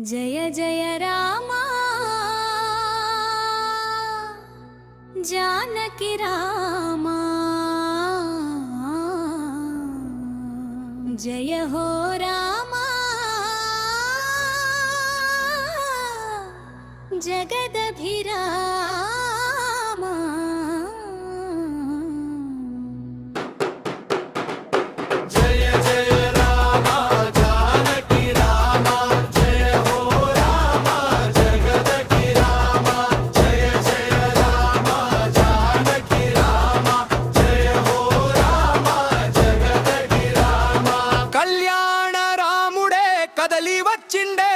జయ జయ రామా జానకి రామా జయ హో రామా జగదభిరామా కదలి వచ్చిండే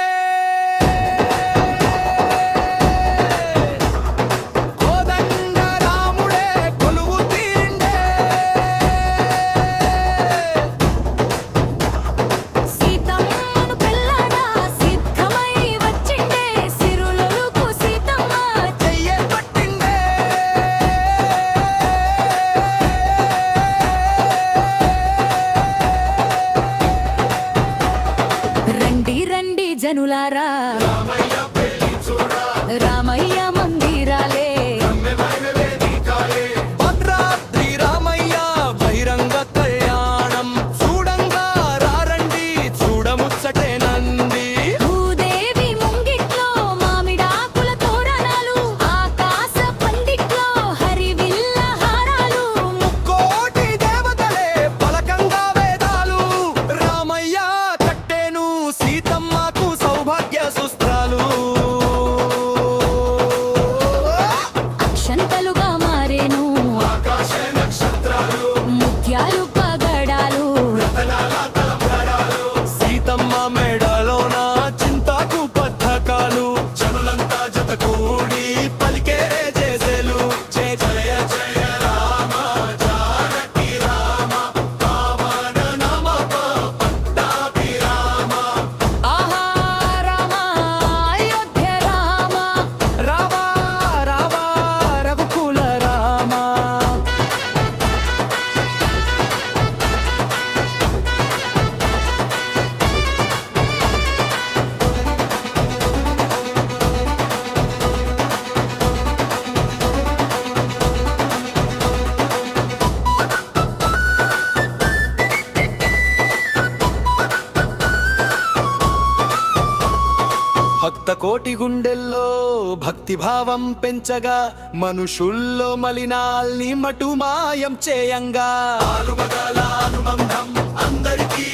కోదండ రాముడే కొలువు తీరిండే సీతమ్మను పెళ్ళాడా సిద్ధమై వచ్చిండే సిరులకు సీతమ్మ చెయ్యే పట్టిండే రండి రండి జనులారా రామయ్య మందిరాలే భద్రాద్రి రామయ్య బహిరంగ కళ్యాణం చూడంగా రారండి చూడముచ్చటే నంది భూదేవి ముంగిట్లో మామిడాకుల తోరణాలు ఆకాశ పందిట్లో హరివిల్ల హారాలు కోటి దేవతలే పలకంగా వేదాలు రామయ్య కట్టేను సీతమ్మకు సౌభాగ్య సుస్త్రాలు అక్షంతలుగా మారేను ఆకాశ నక్షత్రాలు ముత్యాలు పగడాలు సీతమ్మ మెడలోన చింతాకు పథకాలు జనులంతా జత కూడి పలికే చేసేలు జయ జయ జయ రామ జానకి రామ పావన నమ పట్టాభిరామ ఆహా రామ అయోధ్య రామ రామ రామ రఘుకుల రామ భక్త కోటి గుండెల్లో భక్తి భావం పెంచగా మనుషుల్లో మలినాల్ని మటు మాయం చేయంగా అనుబంధం అందరికీ